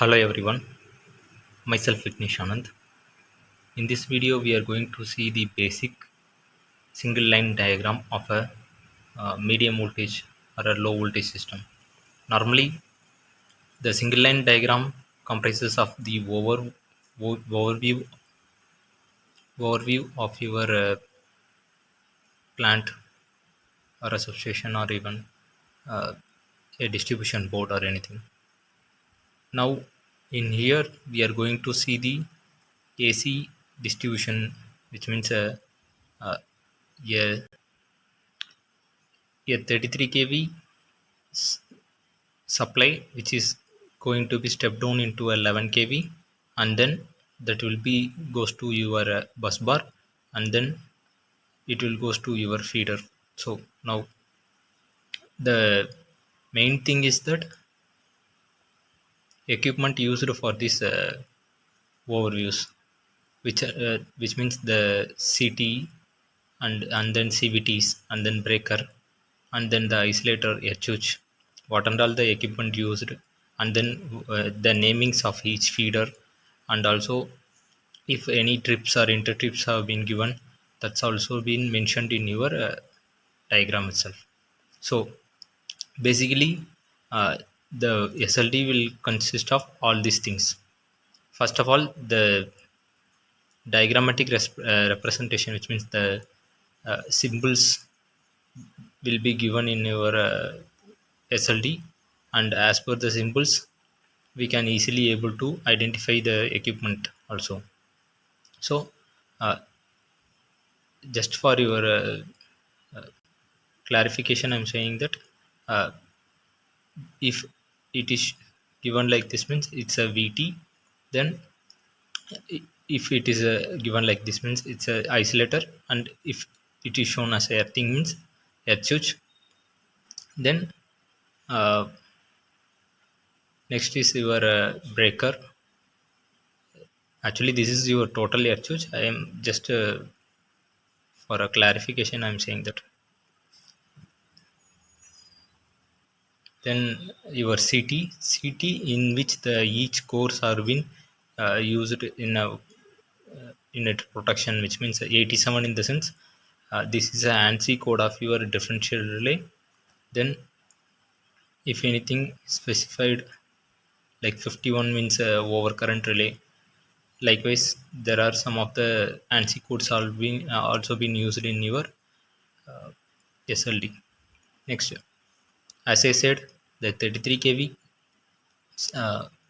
Hello everyone, myself Vignesh Anand. In this video, we are going to see the basic single line diagram of a medium voltage or a low voltage system. Normally, the single line diagram comprises of the overview of your plant or a substation or even uh, a distribution board or anything. Now, in here, we are going to see the AC distribution, which means uh, a, a 33 kV supply, which is going to be stepped down into 11 kV, and then that will be goes to your bus bar, and then it will goes to your feeder. So now the main thing is that equipment used for this overviews, which means the CT and then CVTs and then breaker and then the isolator HH, what and all the equipment used, and then the namings of each feeder, and also if any trips or inter trips have been given, that's also been mentioned in your diagram itself. So basically, the SLD will consist of all these things. First of all, the diagrammatic representation, which means the symbols will be given in your SLD, and as per the symbols we can easily able to identify the equipment also. So uh, just for your clarification, I'm saying that uh, if it is given like this means it's a VT, then if it is given like this means it's a isolator, and if it is shown as a earthing means HH. Then uh, next is your breaker. Actually, this is your total HH. I am just for a clarification, I am saying that. Then your CT in which the each cores are been used in a unit protection, which means 87 in the sense this is a ANSI code of your differential relay. Then if anything specified like 51 means overcurrent relay. Likewise, there are some of the ANSI codes are being also been used in your SLD. Next, as I said, the 33 kV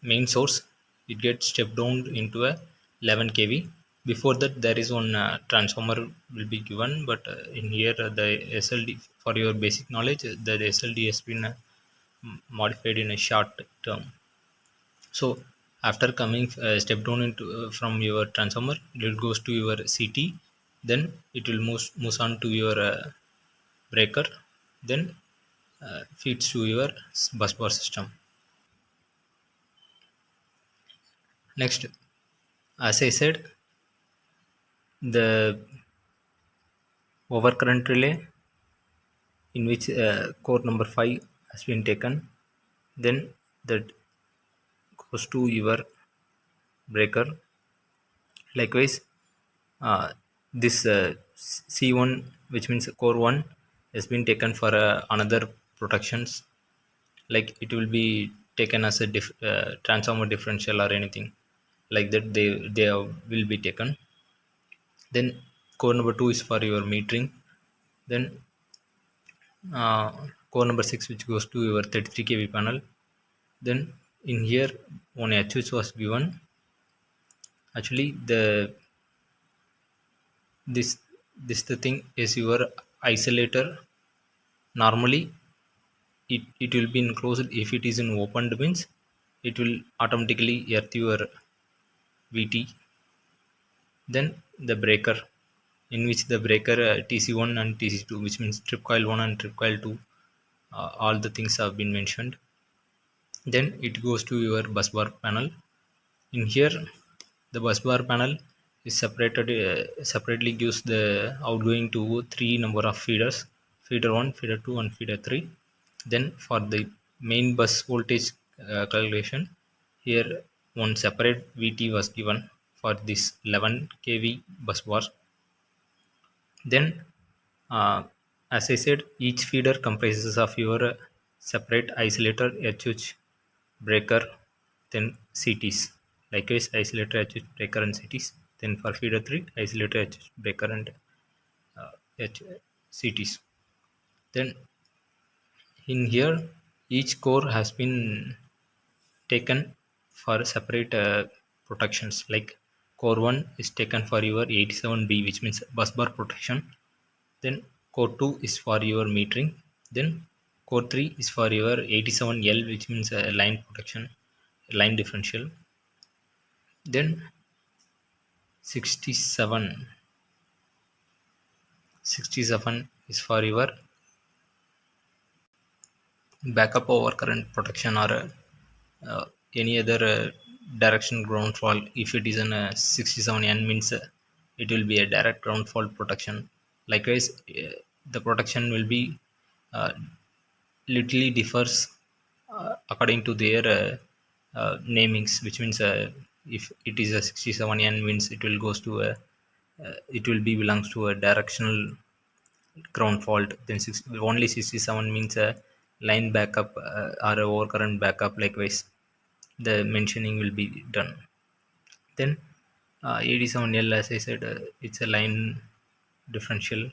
main source, it gets stepped down into a 11 kV. Before that, there is one transformer will be given, but in here the SLD, for your basic knowledge, the SLD has been modified in a short term. So after coming step down into from your transformer, it goes to your CT, then it will moves on to your breaker, then feeds to your bus bar system. Next, as I said, the overcurrent relay in which core number 5 has been taken, then that goes to your breaker. Likewise, this C1, which means core 1, has been taken for another protections, like it will be taken as a transformer differential or anything like that, they will be taken. Then core number 2 is for your metering. Then uh, core number 6, which goes to your 33 kV panel. Then in here one HH was given. Actually, this the thing is your isolator. Normally it will be enclosed. If it is in opened means it will automatically earth your VT. Then the breaker, in which the breaker TC1 and TC2, which means trip coil 1 and trip coil 2, all the things have been mentioned. Then it goes to your bus bar panel. In here the bus bar panel is separated, separately gives the outgoing to three number of feeders: feeder 1, feeder 2 and feeder 3. Then for the main bus voltage calculation, Here one separate VT was given for this 11 kV bus bar. Then as I said, each feeder comprises of your separate isolator, HH breaker, then CTs. Likewise, isolator, HH breaker, and CTs. Then for feeder 3, isolator, HH breaker, and CTs. Then in here, each core has been taken for separate protections. Like core 1 is taken for your 87B, which means bus bar protection. Then core 2 is for your metering. Then core 3 is for your 87L, which means line protection, line differential. Then 67 is for your backup over current protection, or any other direction ground fault. If it is in a 67N, means it will be a direct ground fault protection. Likewise, the protection will be uh, literally differs according to their namings, which means if it is a 67N, means it will goes to a it will be belongs to a directional ground fault. Then only 67 means a line backup or a overcurrent backup. Likewise, the mentioning will be done. Then 87L, as I said, it's a line differential.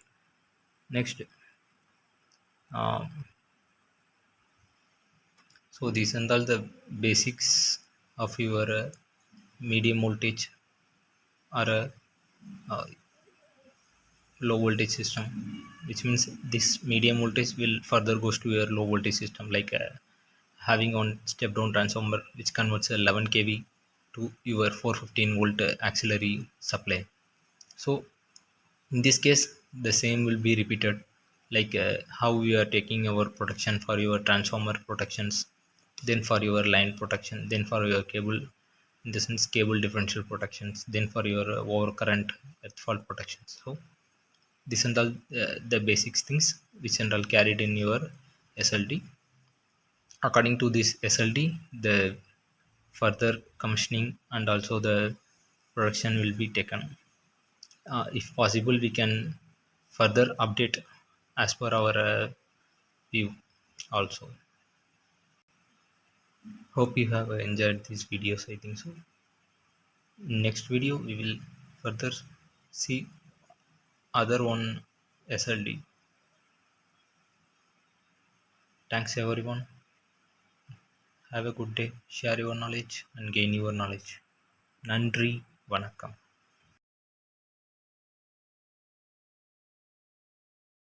Next, um, so these and all the basics of your medium voltage or a uh, low voltage system, which means this medium voltage will further goes to your low voltage system, like having on step down transformer which converts a 11 kV to your 415 volt auxiliary supply. So in this case, the same will be repeated, like how we are taking our protection for your transformer protections, then for your line protection, then for your cable, in the sense cable differential protections, then for your overcurrent earth fault protections. So this and all the basics things which and all carried in your SLD. According to this SLD, the further commissioning and also the production will be taken. If possible, we can further update as per our view also. Hope you have enjoyed these videos. I think so. Next video we will further see other one SLD. Thanks everyone. Have a good day. Share your knowledge and gain your knowledge. Nandri Vanakkam.